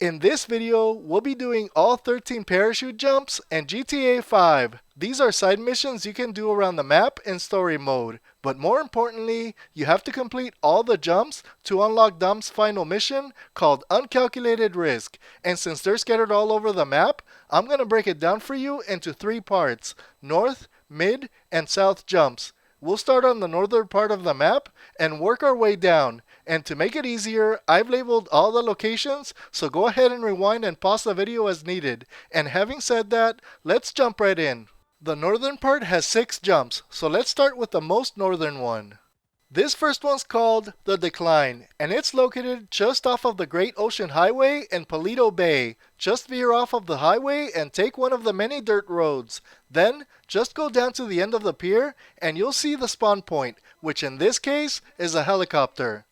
In this video, we'll be doing all 13 parachute jumps and GTA 5. These are side missions you can do around the map in story mode. But more importantly, you have to complete all the jumps to unlock Dom's final mission called Uncalculated Risk. And since they're scattered all over the map, I'm going to break it down for you into 3 parts: north, mid, and south jumps. We'll start on the northern part of the map and work our way down. And to make it easier, I've labeled all the locations, so go ahead and rewind and pause the video as needed. And having said that, let's jump right in. The northern part has 6 jumps, so let's start with the most northern one. This first one's called The Decline, and it's located just off of the Great Ocean Highway in Paleto Bay. Just veer off of the highway and take one of the many dirt roads. Then, just go down to the end of the pier and you'll see the spawn point, which in this case is a helicopter.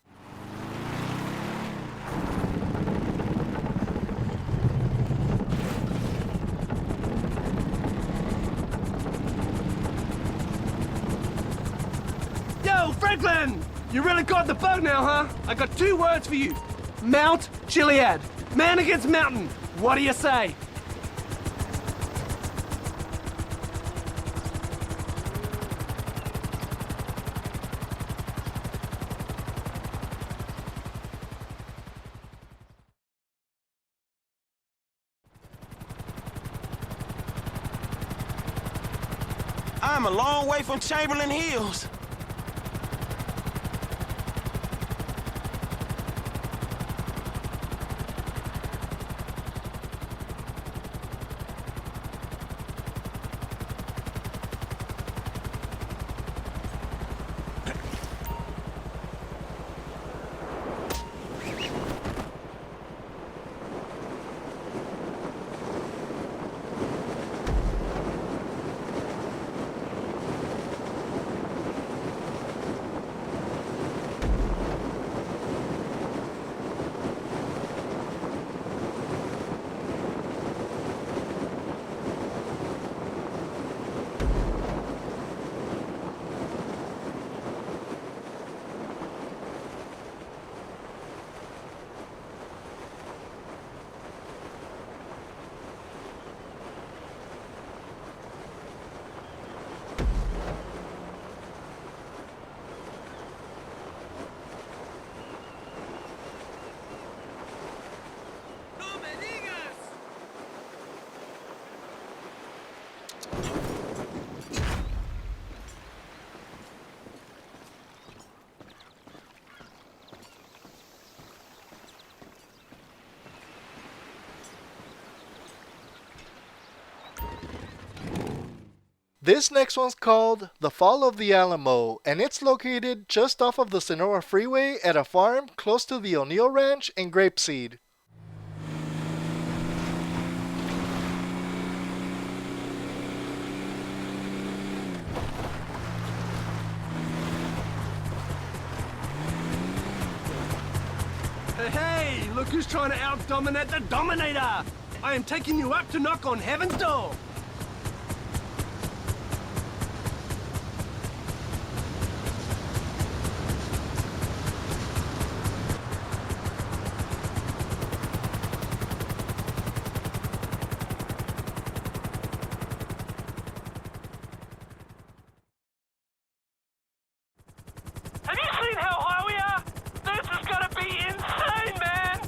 Yo, Franklin! You really got the bug now, huh? I got 2 words for you. Mount Chiliad. Man against mountain. What do you say? I'm a long way from Chamberlain Hills. This next one's called The Fall of the Alamo, and it's located just off of the Sonora Freeway at a farm close to the O'Neill Ranch in Grapeseed. Hey, look who's trying to out-dominate the Dominator! I am taking you up to knock on heaven's door! Have you seen how high we are? This is gonna be insane, man!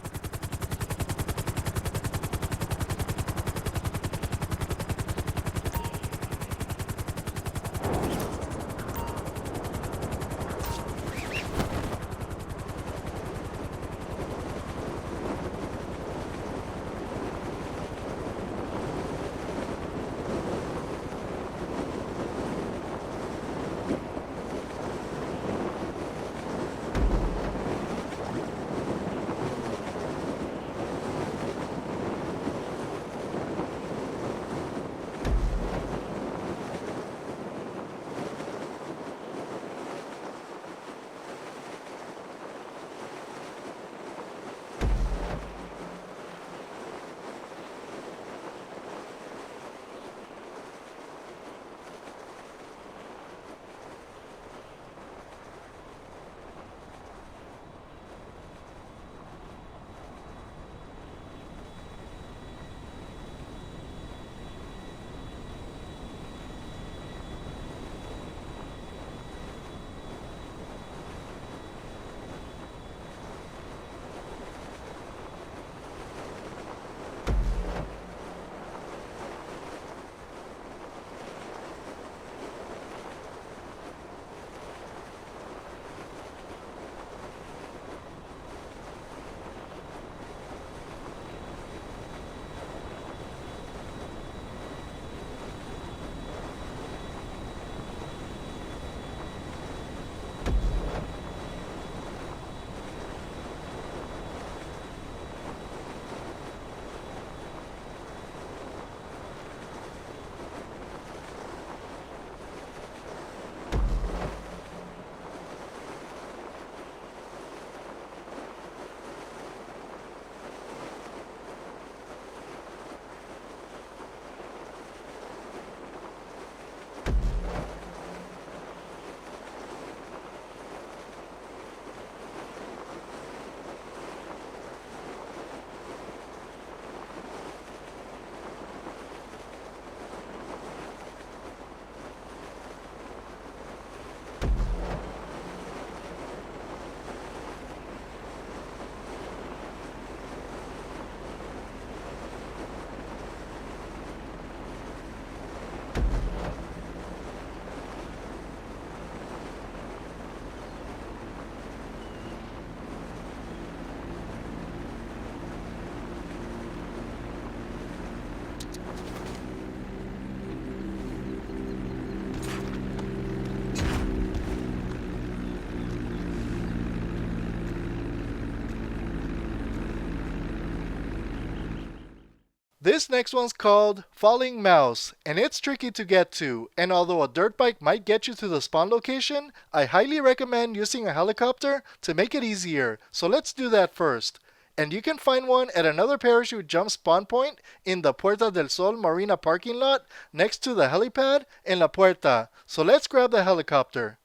This next one's called Falling Mouse, and it's tricky to get to, and although a dirt bike might get you to the spawn location, I highly recommend using a helicopter to make it easier, so let's do that first. And you can find one at another parachute jump spawn point in the Puerta del Sol Marina parking lot next to the helipad in La Puerta, so let's grab the helicopter.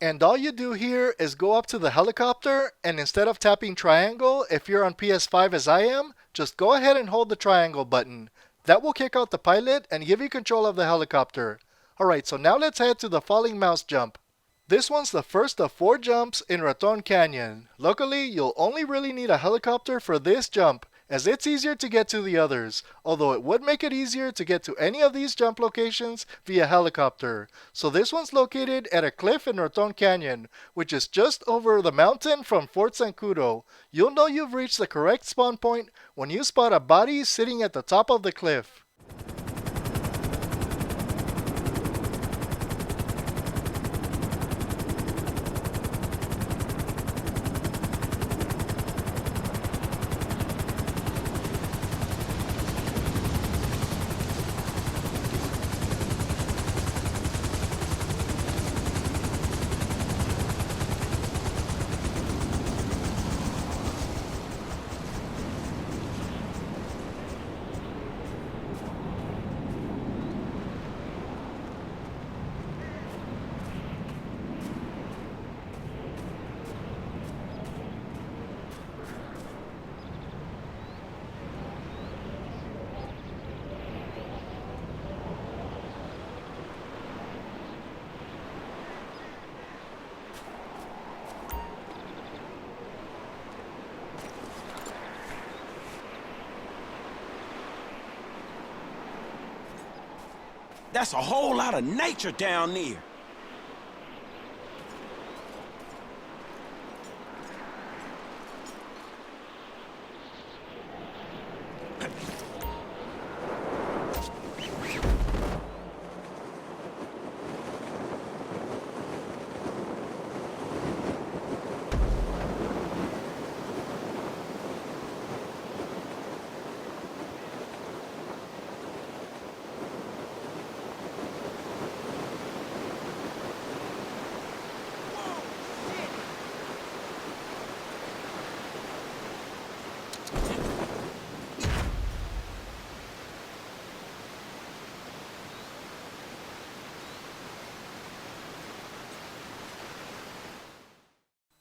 And all you do here is go up to the helicopter, and instead of tapping triangle, if you're on PS5 as I am, just go ahead and hold the triangle button. That will kick out the pilot and give you control of the helicopter. Alright, so now let's head to the Falling Mouse jump. This one's the first of 4 jumps in Raton Canyon. Luckily, you'll only really need a helicopter for this jump, as it's easier to get to the others, although it would make it easier to get to any of these jump locations via helicopter. So this one's located at a cliff in Raton Canyon, which is just over the mountain from Fort Zancudo. You'll know you've reached the correct spawn point when you spot a body sitting at the top of the cliff. That's a whole lot of nature down there.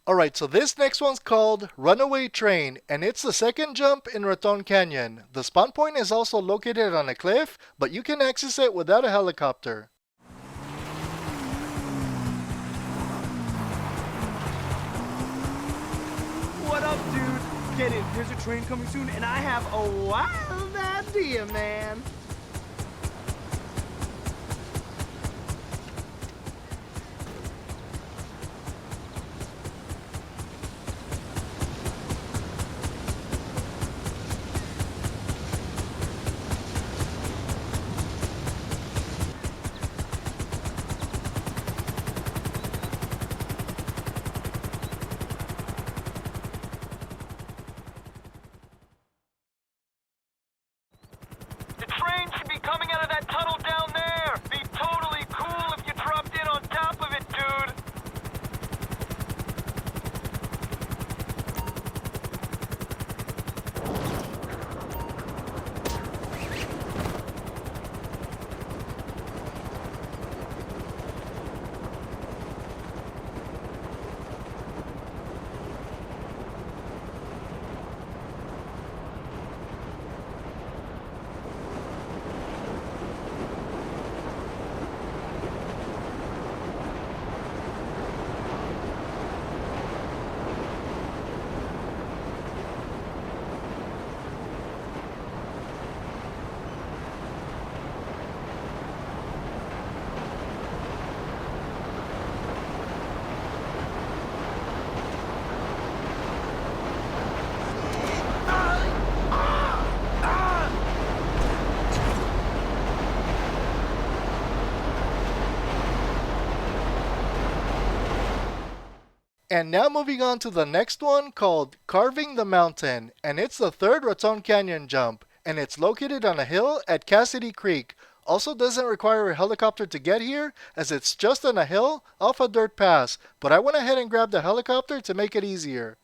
Alright, so this next one's called Runaway Train, and it's the second jump in Raton Canyon. The spawn point is also located on a cliff, but you can access it without a helicopter. What up, dude? Get in. There's a train coming soon, and I have a wild idea, man. The train And now moving on to the next one called Carving the Mountain, and it's the third Raton Canyon jump, and it's located on a hill at Cassidy Creek. Also doesn't require a helicopter to get here as it's just on a hill off a dirt pass, but I went ahead and grabbed the helicopter to make it easier.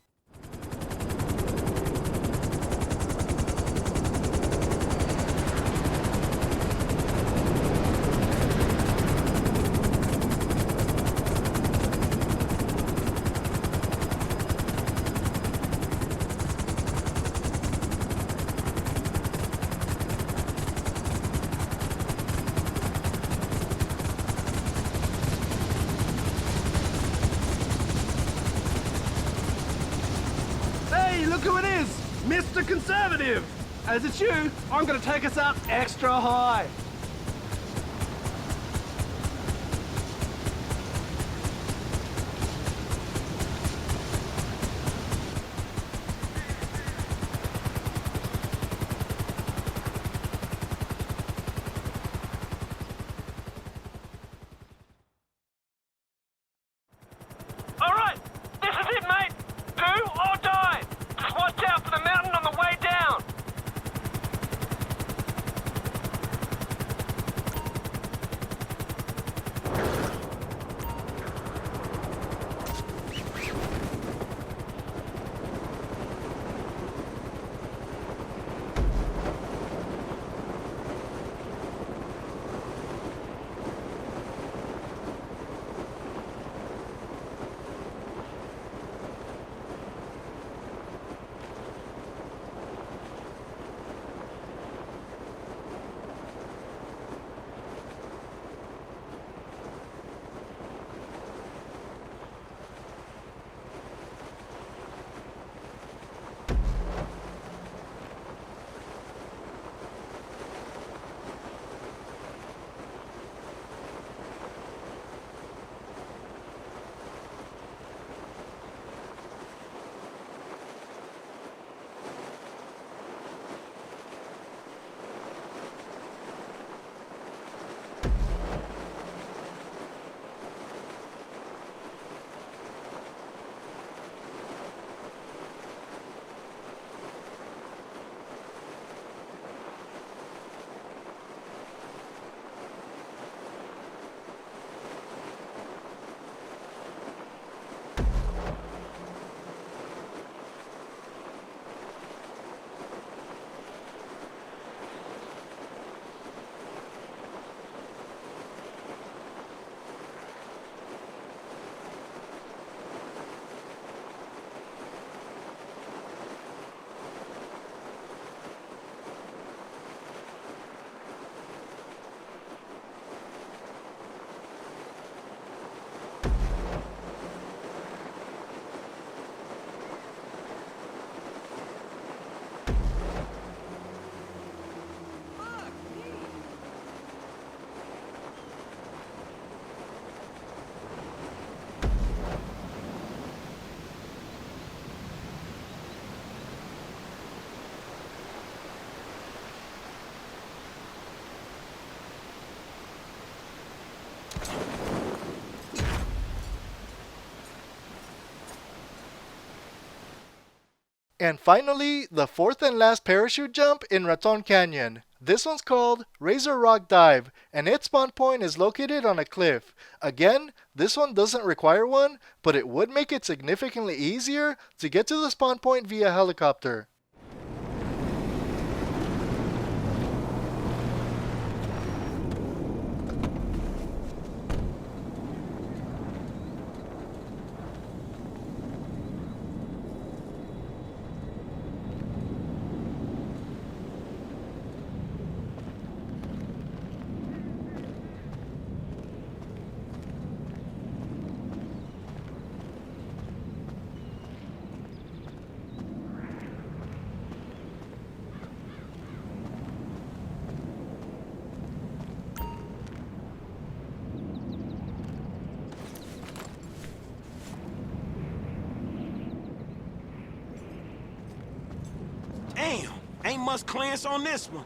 Hey, look who it is! Mr. Conservative! As it's you, I'm gonna take us up extra high. Alright, this is it, mate! Do or die! Just watch out for the mountain on the way down! And finally, the fourth and last parachute jump in Raton Canyon. This one's called Razor Rock Dive, and its spawn point is located on a cliff. Again, this one doesn't require one, but it would make it significantly easier to get to the spawn point via helicopter. Damn, ain't much clearance on this one.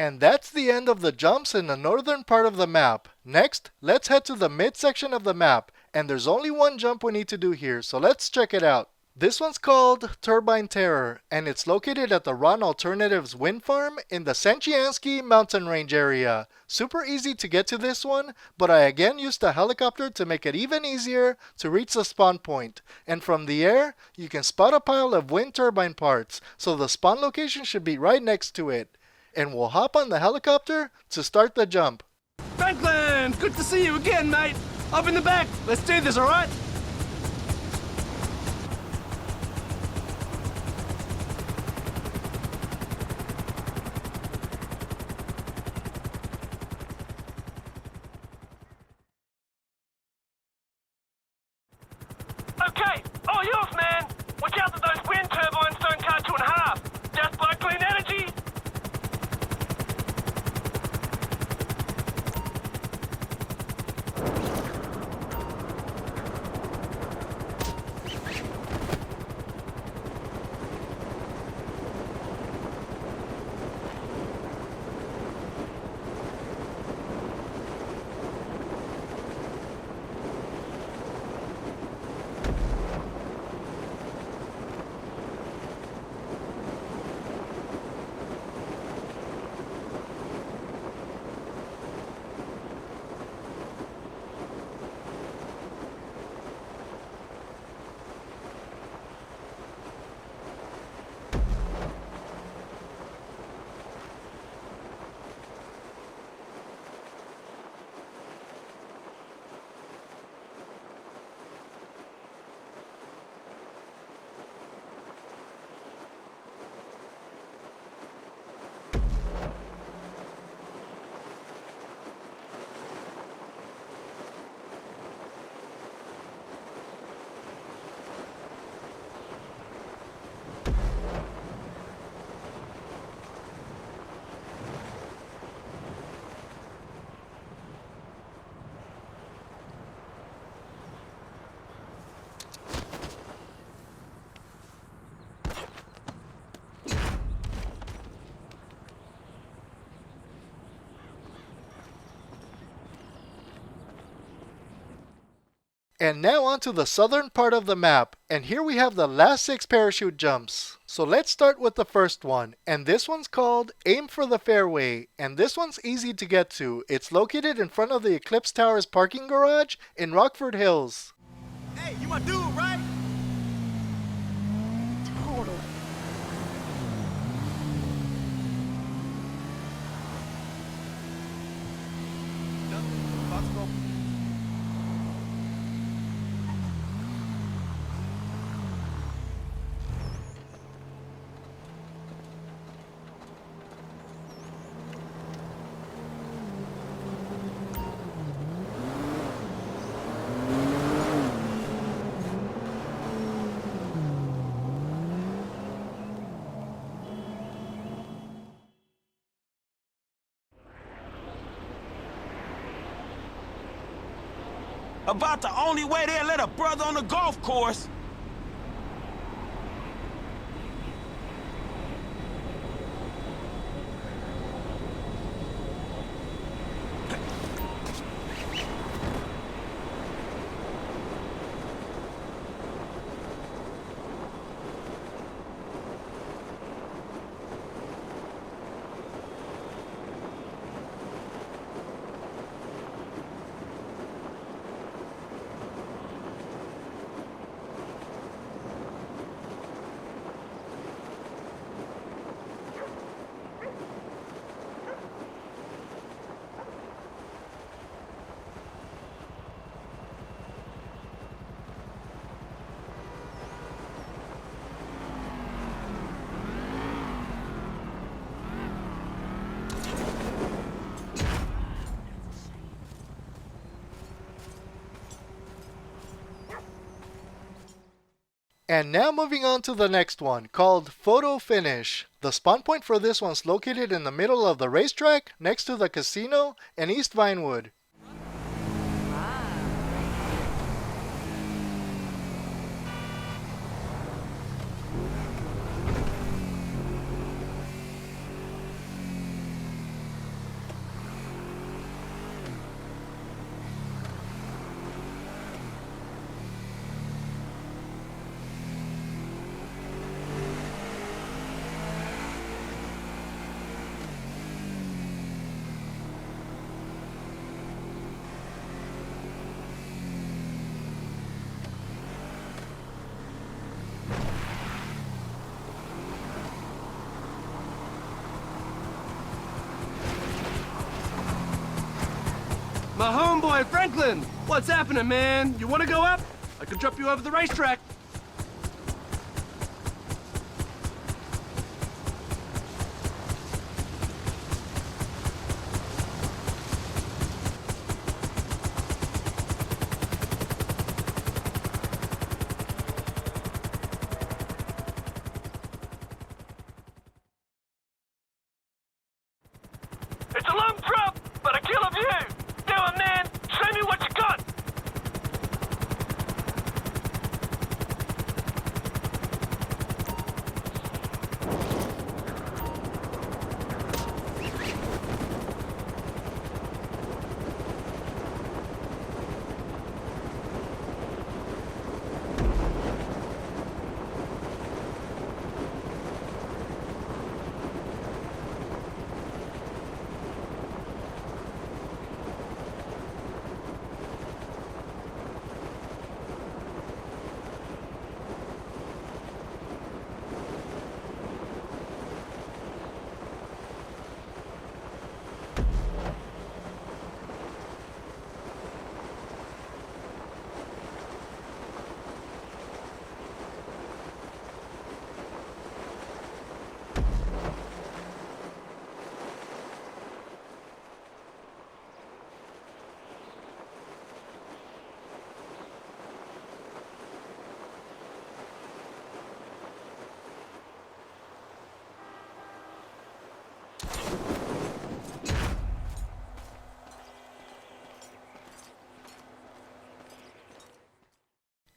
And that's the end of the jumps in the northern part of the map. Next, let's head to the midsection of the map, and there's only one jump we need to do here, so let's check it out. This one's called Turbine Terror, and it's located at the Ron Alternatives wind farm in the Sanchiansky mountain range area. Super easy to get to this one, but I again used a helicopter to make it even easier to reach the spawn point. And from the air, you can spot a pile of wind turbine parts, so the spawn location should be right next to it. And we'll hop on the helicopter to start the jump. Franklin, good to see you again, mate. Up in the back. Let's do this, all right? Okay, all yours, man. Watch out that those wind turbines don't cut you in half. Just like clean energy. And now onto the southern part of the map, and here we have the last 6 parachute jumps. So let's start with the first one, and this one's called Aim for the Fairway, and this one's easy to get to. It's located in front of the Eclipse Towers parking garage in Rockford Hills. Hey, you my dude, right? Totally. About to go. About the only way they'll let a brother on the golf course. And now moving on to the next one, called Photo Finish. The spawn point for this one's located in the middle of the racetrack, next to the casino in East Vinewood. Hi, Franklin! What's happening, man? You wanna go up? I can drop you over the racetrack. It's a long drop, but a kill of you! Do it, man! Show me what you got!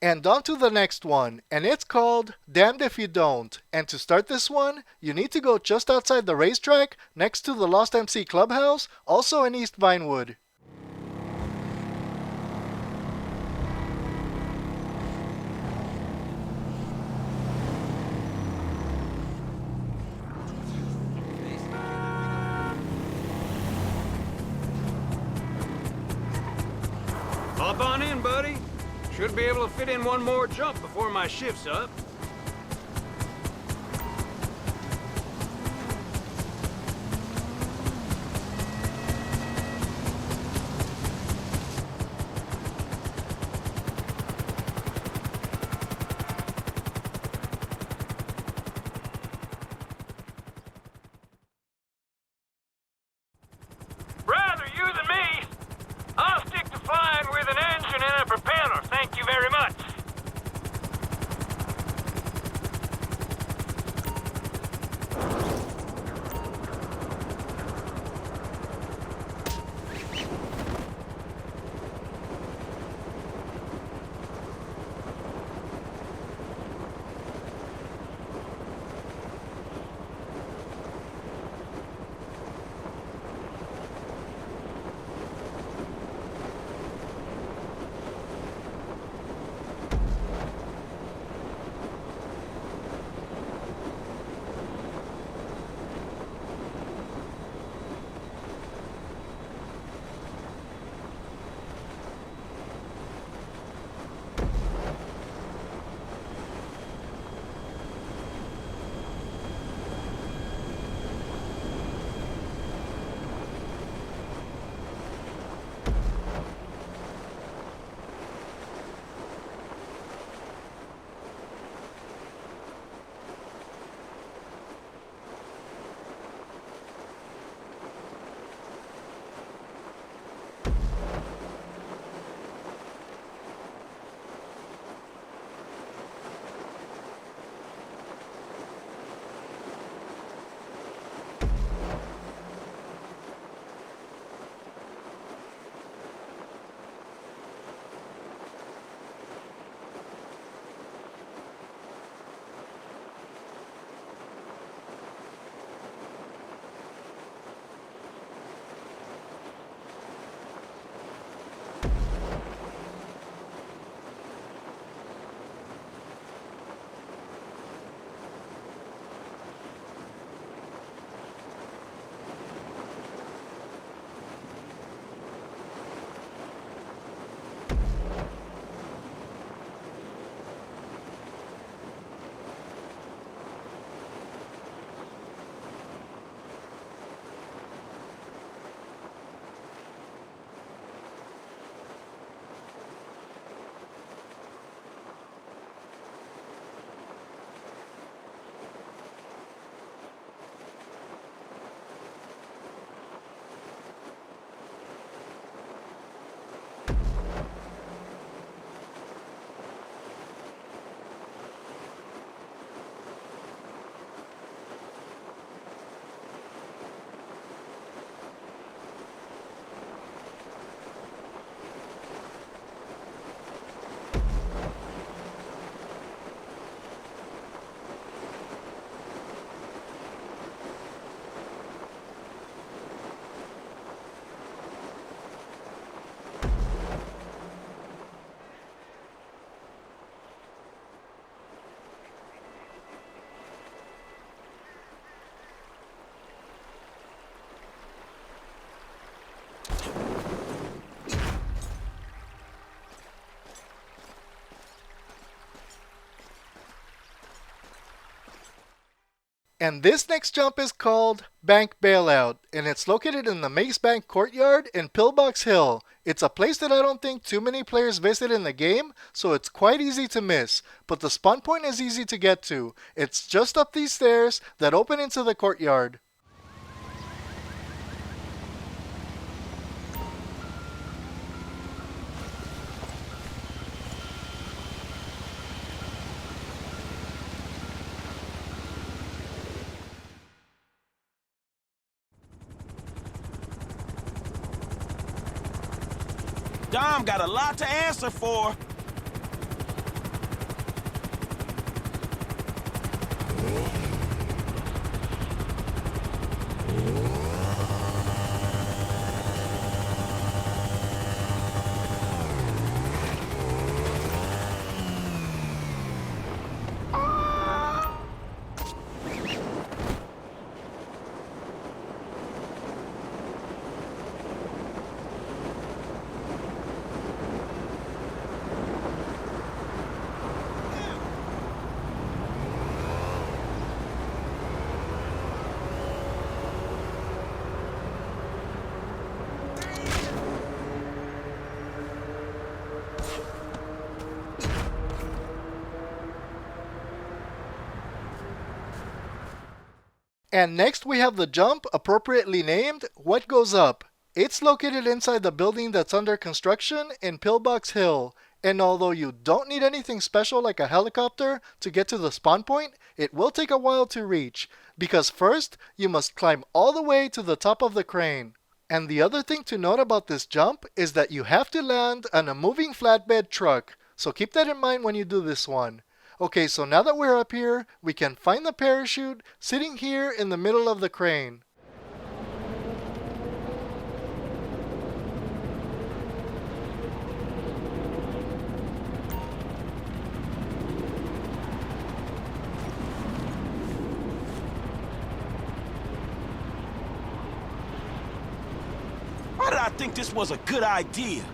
And on to the next one, and it's called Damned If You Don't. And to start this one, you need to go just outside the racetrack, next to the Lost MC Clubhouse, also in East Vinewood. Hop on in, buddy. Should be able to fit in one more jump before my shift's up. Rather you than me. I'll stick to flying with an engine and a propeller, thank you very much. And this next jump is called Bank Bailout, and it's located in the Mace Bank Courtyard in Pillbox Hill. It's a place that I don't think too many players visit in the game, so it's quite easy to miss. But the spawn point is easy to get to. It's just up these stairs that open into the courtyard. Dom got a lot to answer for. And next we have the jump, appropriately named What Goes Up. It's located inside the building that's under construction in Pillbox Hill. And although you don't need anything special like a helicopter to get to the spawn point, it will take a while to reach. Because first, you must climb all the way to the top of the crane. And the other thing to note about this jump is that you have to land on a moving flatbed truck. So keep that in mind when you do this one. Okay, so now that we're up here, we can find the parachute sitting here in the middle of the crane. Why did I think this was a good idea?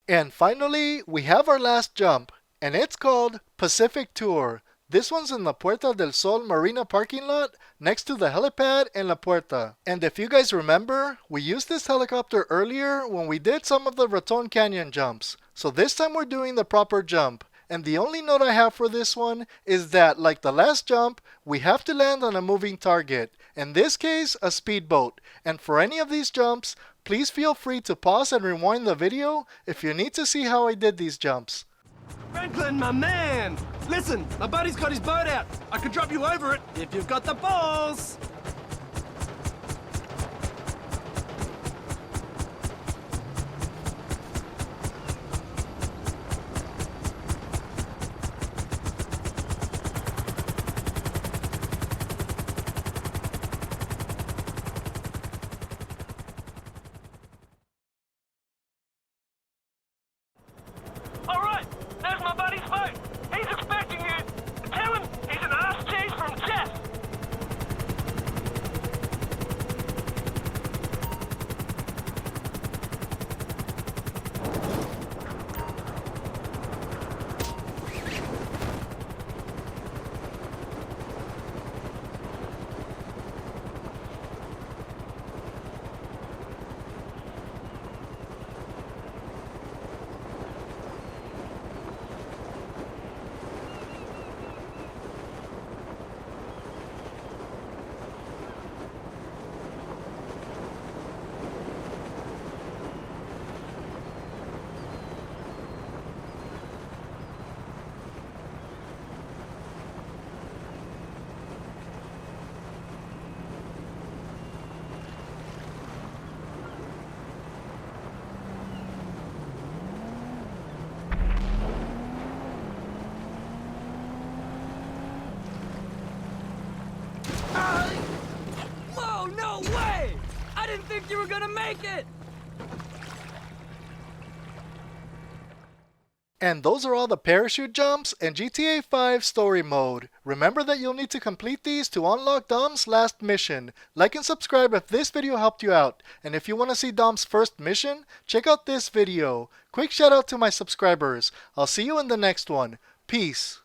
And finally, we have our last jump, and it's called Pacific Tour. This one's in the Puerta del Sol Marina parking lot next to the helipad in La Puerta. And if you guys remember, we used this helicopter earlier when we did some of the Raton Canyon jumps. So this time we're doing the proper jump. And the only note I have for this one is that, like the last jump, we have to land on a moving target. In this case, a speedboat. And for any of these jumps, please feel free to pause and rewind the video if you need to see how I did these jumps. Franklin, my man! Listen, my buddy's got his boat out. I could drop you over it if you've got the balls. All right, there's my buddy's boat. He's expecting you. Tell him he's an ass cheese from Jeff. I didn't think you were gonna make it! And those are all the parachute jumps in GTA 5 story mode. Remember that you'll need to complete these to unlock Dom's last mission. Like and subscribe if this video helped you out. And if you want to see Dom's first mission, check out this video. Quick shout out to my subscribers. I'll see you in the next one. Peace.